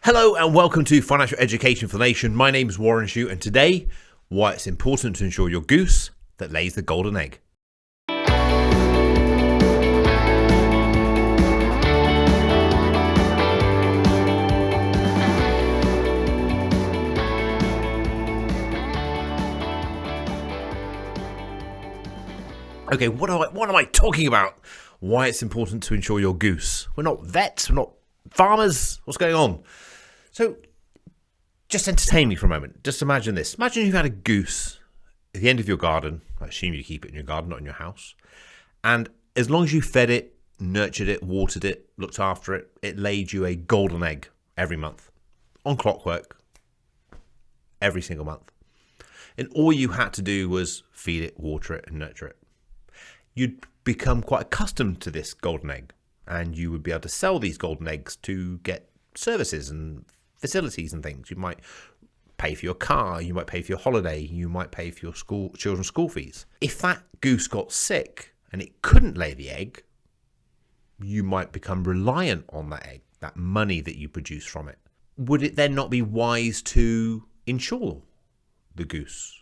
Hello and welcome to Financial Education for the Nation. My name is Warren Shute, and today, why it's important to insure your goose that lays the golden egg. Okay, what am I talking about? Why it's important to insure your goose. We're not vets, we're not farmers. What's going on? So, just entertain me for a moment. Just imagine this. Imagine you had a goose at the end of your garden. I assume you keep it in your garden, not in your house. And as long as you fed it, nurtured it, watered it, looked after it, it laid you a golden egg every month. On clockwork. Every single month. And all you had to do was feed it, water it, and nurture it. You'd become quite accustomed to this golden egg, and you would be able to sell these golden eggs to get services and facilities and things. You might pay for your car, you might pay for your holiday, you might pay for your children's school fees. If that goose got sick and it couldn't lay the egg, you might become reliant on that egg, that money that you produce from it. Would it then not be wise to insure the goose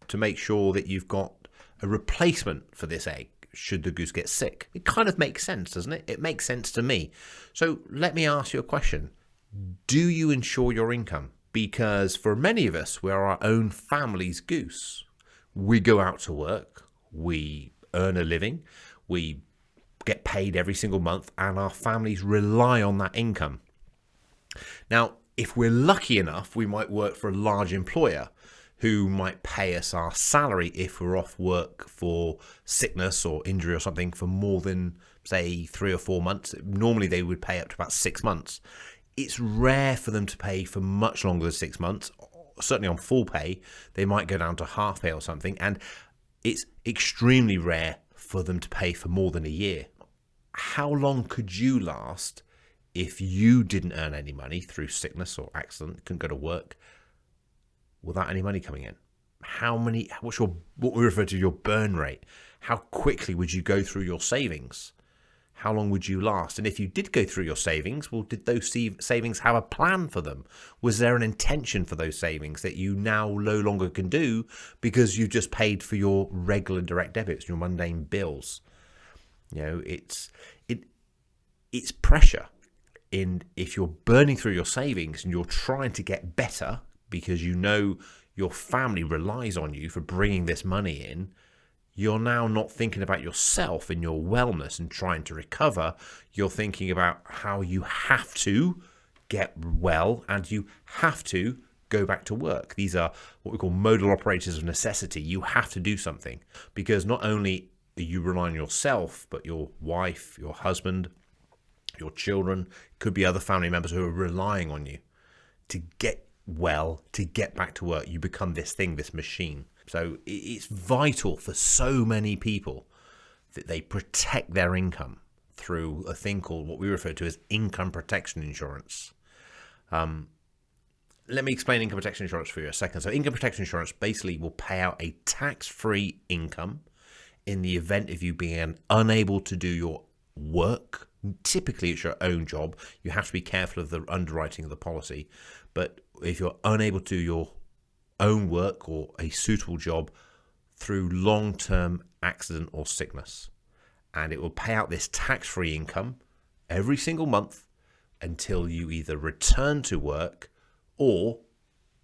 to make sure that you've got a replacement for this egg should the goose get sick? It kind of makes sense, doesn't it? It makes sense to me. So let me ask you a question. Do you insure your income? Because for many of us, we're our own family's goose. We go out to work, we earn a living, we get paid every single month, and our families rely on that income. Now, if we're lucky enough, we might work for a large employer who might pay us our salary if we're off work for sickness or injury or something for more than, say, 3 or 4 months. Normally, they would pay up to about 6 months. It's rare for them to pay for much longer than 6 months. Certainly on full pay, they might go down to half pay or something. And it's extremely rare for them to pay for more than a year. How long could you last if you didn't earn any money through sickness or accident, couldn't go to work, without any money coming in? What we refer to your burn rate? How quickly would you go through your savings? How long would you last? And if you did go through your savings, well, did those savings have a plan for them? Was there an intention for those savings that you now no longer can do because you just paid for your regular direct debits, your mundane bills? You know, it's pressure. If you're burning through your savings and you're trying to get better because you know your family relies on you for bringing this money in, you're now not thinking about yourself and your wellness and trying to recover. You're thinking about how you have to get well and you have to go back to work. These are what we call modal operators of necessity. You have to do something because not only are you relying on yourself, but your wife, your husband, your children, could be other family members who are relying on you to get well, to get back to work. You become this thing, this machine. So it's vital for so many people that they protect their income through a thing called what we refer to as income protection insurance. Let me explain income protection insurance for you a second. So income protection insurance basically will pay out a tax-free income in the event of you being unable to do your work. Typically, it's your own job. You have to be careful of the underwriting of the policy. But if you're unable to do your own work or a suitable job through long-term accident or sickness, and it will pay out this tax-free income every single month until you either return to work or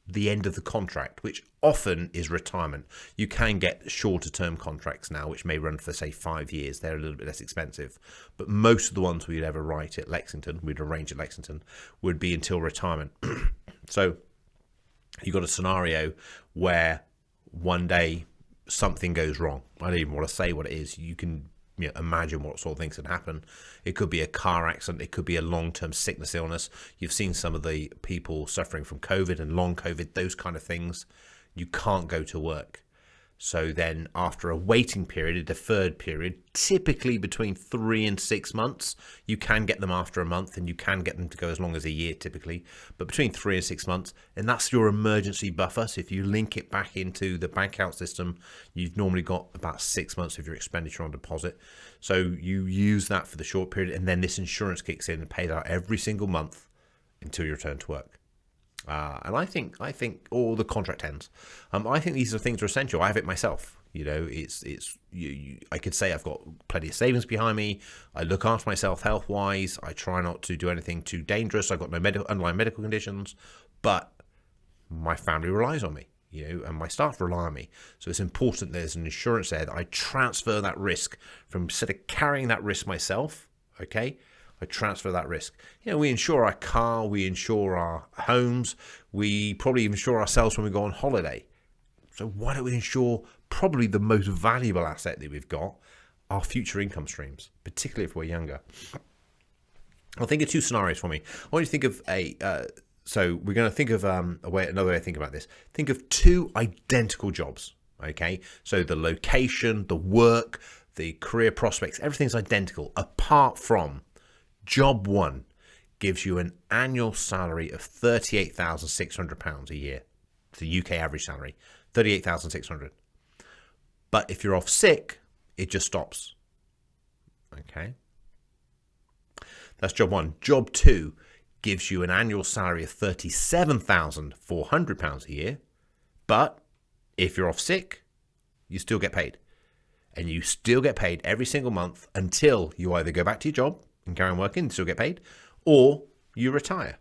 the end of the contract, which often is retirement. You can get shorter term contracts now, which may run for, say, 5 years. They're a little bit less expensive. But most of the ones we'd ever write at Lexington, we'd arrange at Lexington, would be until retirement. So you've got a scenario where one day something goes wrong. I don't even want to say what it is. You can imagine what sort of things can happen. It could be a car accident. It could be a long-term sickness illness. You've seen some of the people suffering from COVID and long COVID, those kind of things. You can't go to work. So then after a waiting period, a deferred period, typically between 3 and 6 months, you can get them after a month and you can get them to go as long as a year typically, but between 3 and 6 months, and that's your emergency buffer. So if you link it back into the bank account system, you've normally got about 6 months of your expenditure on deposit. So you use that for the short period, and then this insurance kicks in and pays out every single month until you return to work. And I think, or the contract ends. I think these are things that are essential. I have it myself. I could say I've got plenty of savings behind me. I look after myself health-wise. I try not to do anything too dangerous. I've got no underlying medical conditions, but my family relies on me, and my staff rely on me. So it's important there's an insurance there that I transfer that risk from, instead of carrying that risk myself, okay? I transfer that risk. We insure our car, we insure our homes, we probably insure ourselves when we go on holiday. So why don't we insure probably the most valuable asset that we've got, our future income streams, particularly if we're younger? I'll think of two scenarios for me. I want you to think of so we're going to think of another way to think about this. Think of two identical jobs, okay? So the location, the work, the career prospects, everything's identical, apart from job one gives you an annual salary of £38,600 a year. It's the UK average salary, £38,600. But if you're off sick, it just stops. Okay. That's job one. Job two gives you an annual salary of £37,400 a year. But if you're off sick, you still get paid. And you still get paid every single month until you either go back to your job and carry on working and still get paid, or you retire.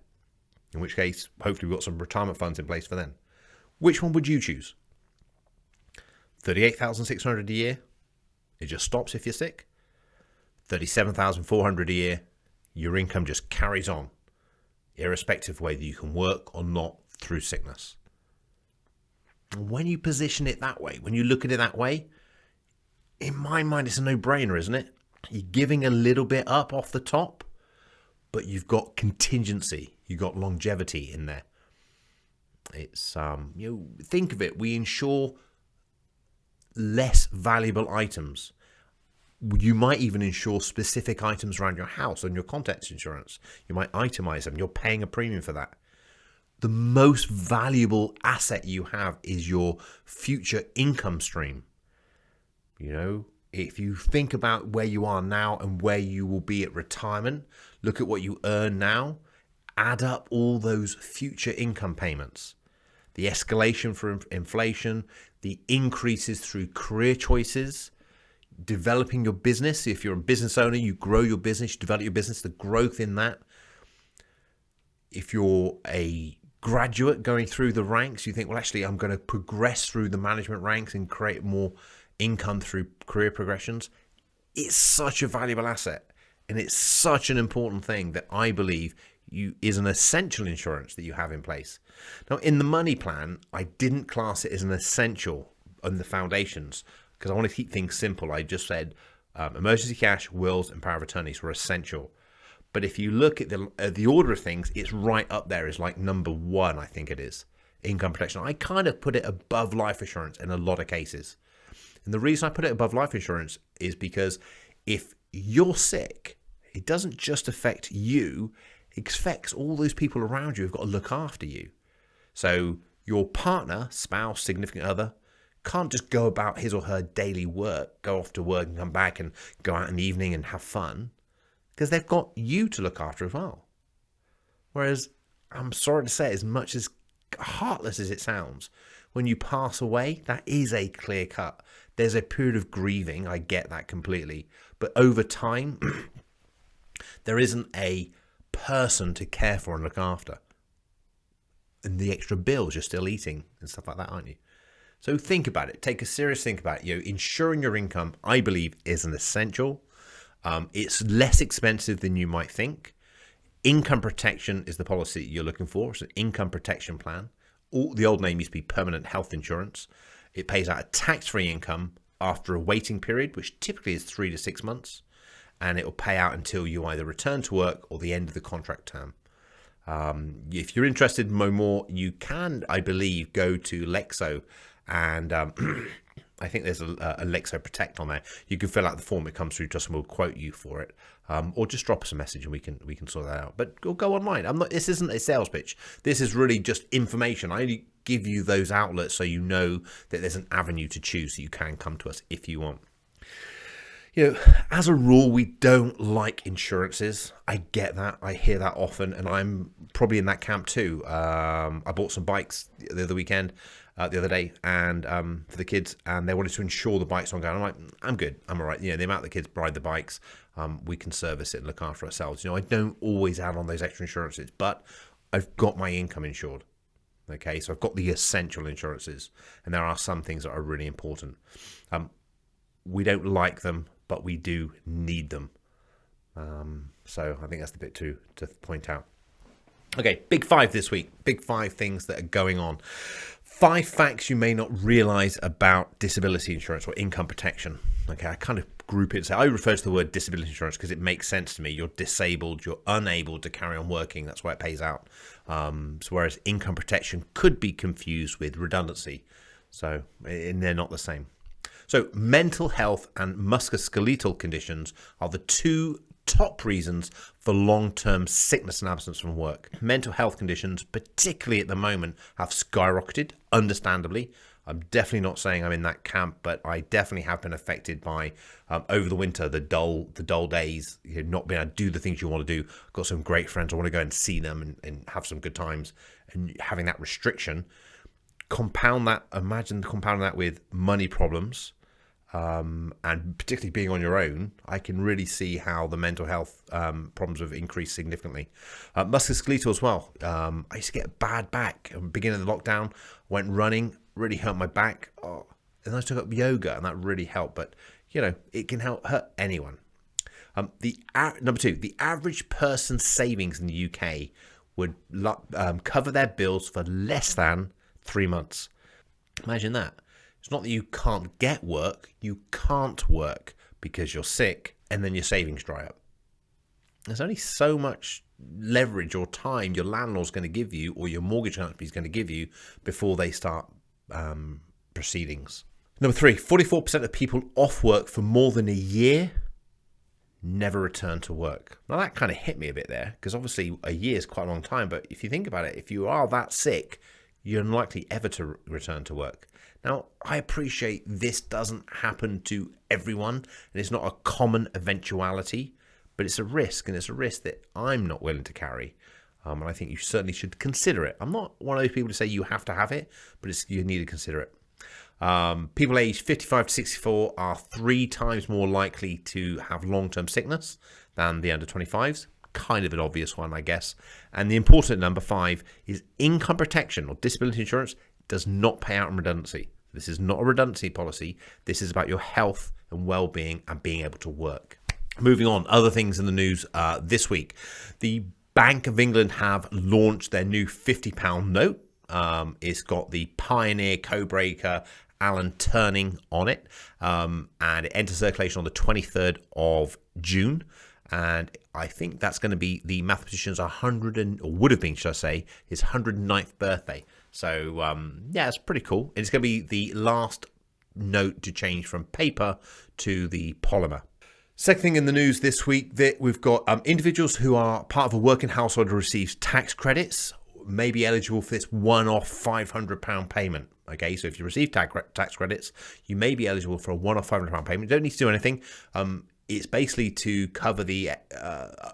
In which case, hopefully we've got some retirement funds in place for then. Which one would you choose? 38,600 a year, it just stops if you're sick. 37,400 a year, your income just carries on, irrespective of whether you can work or not through sickness. And when you position it that way, when you look at it that way, in my mind, it's a no-brainer, isn't it? You're giving a little bit up off the top, but you've got contingency, you've got longevity in there. It's think of it. We insure less valuable items. You might even insure specific items around your house on your contents insurance. You might itemize them. You're paying a premium for that. The most valuable asset you have is your future income stream. If you think about where you are now and where you will be at retirement, look at what you earn now, add up all those future income payments, the escalation for inflation, the increases through career choices, developing your business. If you're a business owner, you grow your business, you develop your business, the growth in that. If you're a graduate going through the ranks, you think, well, actually, I'm going to progress through the management ranks and create more income through career progressions. It's such a valuable asset, and it's such an important thing that I believe is an essential insurance that you have in place. Now, in the money plan, I didn't class it as an essential on the foundations because I want to keep things simple. I just said emergency cash, wills, and power of attorneys were essential. But if you look at the order of things, it's right up there as like number one, I think it is. Income protection. I kind of put it above life insurance in a lot of cases. And the reason I put it above life insurance is because if you're sick, it doesn't just affect you, it affects all those people around you who've got to look after you. So your partner, spouse, significant other, can't just go about his or her daily work, go off to work and come back and go out in the evening and have fun, because they've got you to look after as well. Whereas, I'm sorry to say, as much as heartless as it sounds, when you pass away, that is a clear cut. There's a period of grieving. I get that completely. But over time, there isn't a person to care for and look after. And the extra bills, you're still eating and stuff like that, aren't you? So think about it. Take a serious think about it. Insuring your income, I believe, is an essential. It's less expensive than you might think. Income protection is the policy you're looking for. It's an income protection plan. The old name used to be permanent health insurance. It pays out a tax-free income after a waiting period, which typically is 3 to 6 months, and it will pay out until you either return to work or the end of the contract term. If you're interested in more, you can, I believe, go to Lexo, and I think there's a Lexo Protect on there. You can fill out the form, it comes through to us, and we'll quote you for it, or just drop us a message and we can sort that out. But go online. This isn't a sales pitch. This is really just information. I only give you those outlets so you know that there's an avenue to choose, so you can come to us if you want. As a rule, we don't like insurances. I get that. I hear that often, and I'm probably in that camp too. I bought some bikes the other weekend, the other day, and for the kids, and they wanted to insure the bikes ongoing. I'm like, I'm good. I'm all right. The amount the kids ride the bikes, we can service it and look after ourselves. I don't always add on those extra insurances, but I've got my income insured. Okay, so I've got the essential insurances, and there are some things that are really important. We don't like them, but we do need them. So I think that's the bit to point out. Okay, big five this week. Big five things that are going on. 5 facts you may not realize about disability insurance or income protection. Okay, I kind of group it. So I refer to the word disability insurance because it makes sense to me. You're disabled, you're unable to carry on working. That's why it pays out. So whereas income protection could be confused with redundancy. So and they're not the same. So mental health and musculoskeletal conditions are the 2 top reasons for long-term sickness and absence from work. Mental health conditions, particularly at the moment, have skyrocketed, understandably. I'm definitely not saying I'm in that camp, but I definitely have been affected by, over the winter, the dull days, not being able to do the things you want to do. I've got some great friends. I want to go and see them and have some good times. And having that restriction, imagine compounding that with money problems, and particularly being on your own, I can really see how the mental health problems have increased significantly. Musculoskeletal as well. I used to get a bad back. At the beginning of the lockdown, went running, really hurt my back. And then I took up yoga, and that really helped. But, it can hurt anyone. Number 2, the average person's savings in the UK would cover their bills for less than 3 months. Imagine that. It's not that you can't get work, you can't work because you're sick and then your savings dry up. There's only so much leverage or time your landlord's going to give you or your mortgage company is going to give you before they start proceedings. Number 3, 44% of people off work for more than a year never return to work. Now that kind of hit me a bit there because obviously a year is quite a long time, but if you think about it, if you are that sick, you're unlikely ever to return to work. Now, I appreciate this doesn't happen to everyone, and it's not a common eventuality, but it's a risk, and it's a risk that I'm not willing to carry, and I think you certainly should consider it. I'm not one of those people to say you have to have it, but you need to consider it. People aged 55 to 64 are 3 times more likely to have long-term sickness than the under 25s. Kind of an obvious one, I guess. And the important number 5 is income protection or disability insurance does not pay out in redundancy. This is not a redundancy policy. This is about your health and well-being and being able to work. Moving on, other things in the news this week. The Bank of England have launched their new £50 note. It's got the Pioneer Codebreaker Alan Turning on it, and it enters circulation on the 23rd of June. And I think that's going to be the mathematician's 109th birthday. So, it's pretty cool. It's going to be the last note to change from paper to the polymer. Second thing in the news this week, that we've got individuals who are part of a working household who receives tax credits may be eligible for this one-off £500 payment. Okay, so if you receive tax credits, you may be eligible for a one-off £500 payment. You don't need to do anything. It's basically to cover the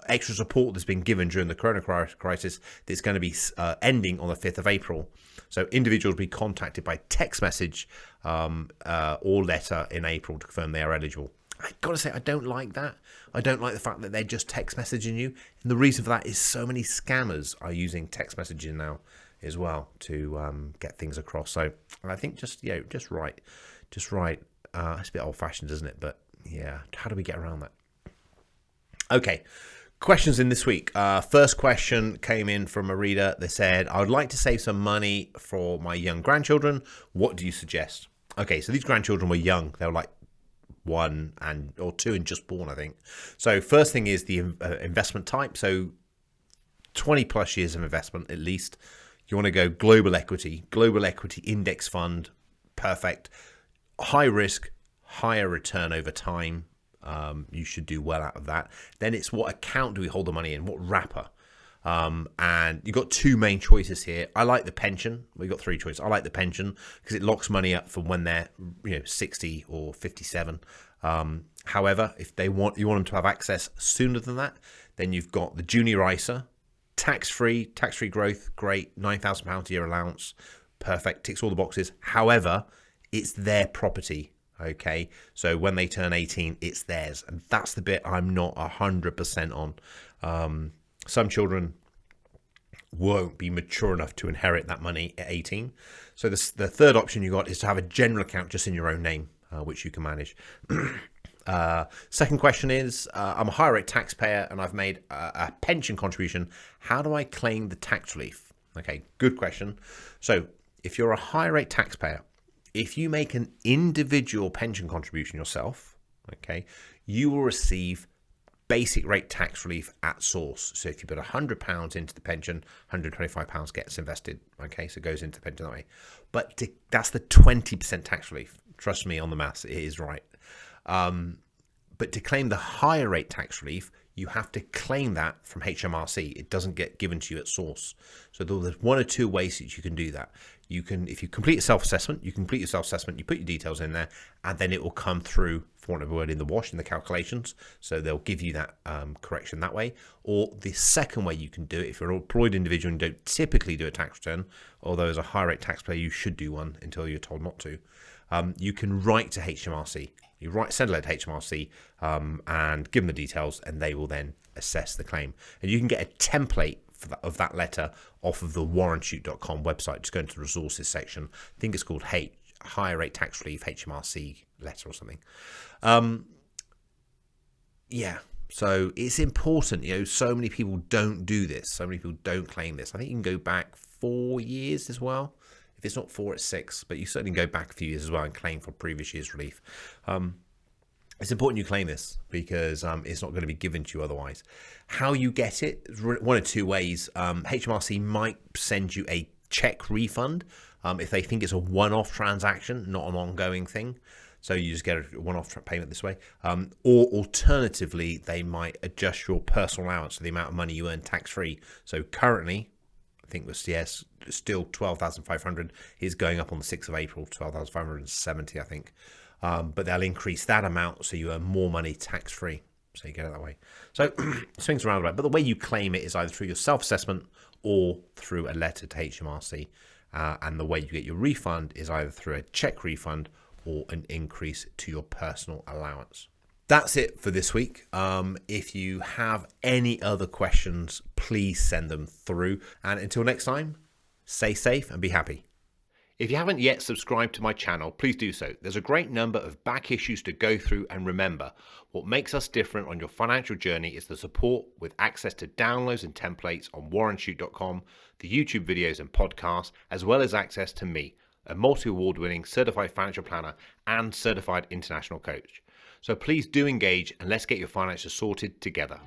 extra support that's been given during the corona crisis that's going to be ending on the 5th of April. So individuals will be contacted by text message or letter in April to confirm they are eligible. I've got to say, I don't like that. I don't like the fact that they're just text messaging you. And the reason for that is so many scammers are using text messaging now as well to get things across. So I think just right. It's a bit old-fashioned, isn't it? But yeah, how do we get around that? Okay, questions in this week. First question came in from a reader. They said, I would like to save some money for my young grandchildren. What do you suggest? Okay, so these grandchildren were young. They were like 1 or 2 and just born, I think. So first thing is the investment type. So 20 plus years of investment at least. You want to go global equity index fund. Perfect. High risk, higher return over time. You should do well out of that. Then it's what account do we hold the money in? What wrapper? And you've got 2 main choices here. I like the pension. We've got 3 choices. I like the pension because it locks money up for when they're 60 or 57. However, if you want them to have access sooner than that, then you've got the junior ISA, tax-free growth, great, £9,000 a year allowance, perfect, ticks all the boxes. However, it's their property. Okay, so when they turn 18, it's theirs, and that's the bit I'm not 100% on. Some children won't be mature enough to inherit that money at 18. So the third option you got is to have a general account just in your own name, which you can manage. Second question is, I'm a higher rate taxpayer and I've made a pension contribution. How do I claim the tax relief? Okay, good question. So if you're a higher rate taxpayer, if you make an individual pension contribution yourself, okay, you will receive basic rate tax relief at source. So if you put £100 into the pension, £125 gets invested. Okay, so it goes into the pension that way. But that's the 20% tax relief. Trust me on the maths, it is right. But to claim the higher rate tax relief, you have to claim that from HMRC. It doesn't get given to you at source. So there's one or two ways that you can do that. You can, if you complete a self-assessment, you put your details in there, and then it will come through, for want of a word, in the wash, in the calculations. So they'll give you that correction that way. Or the second way you can do it, if you're an employed individual and don't typically do a tax return, although as a high rate taxpayer, you should do one until you're told not to, you can write to HMRC. Send a letter to HMRC and give them the details, and they will then assess the claim. And you can get a template of that letter off of the warrenshute.com website. Just go into the resources section. I think it's called Higher Rate Tax Relief HMRC letter or something. Yeah, so it's important. So many people don't do this. So many people don't claim this. I think you can go back 4 years as well. If it's not 4, it's 6, but you certainly go back a few years as well and claim for previous year's relief. It's important you claim this because it's not going to be given to you otherwise. How you get it, one or two ways. HMRC might send you a check refund if they think it's a one-off transaction, not an ongoing thing. So you just get a one-off payment this way. Or alternatively, they might adjust your personal allowance to the amount of money you earn tax-free. So currently, I think still 12,500 is going up on the 6th of April, 12,570, I think. But they'll increase that amount so you earn more money tax-free. So you get it that way. So swings around about. But the way you claim it is either through your self-assessment or through a letter to HMRC. And the way you get your refund is either through a check refund or an increase to your personal allowance. That's it for this week. If you have any other questions, please send them through. And until next time, stay safe and be happy. If you haven't yet subscribed to my channel, please do so. There's a great number of back issues to go through, and remember, what makes us different on your financial journey is the support with access to downloads and templates on warrenshute.com, the YouTube videos and podcasts, as well as access to me, a multi-award winning certified financial planner and certified international coach. So please do engage and let's get your finances sorted together.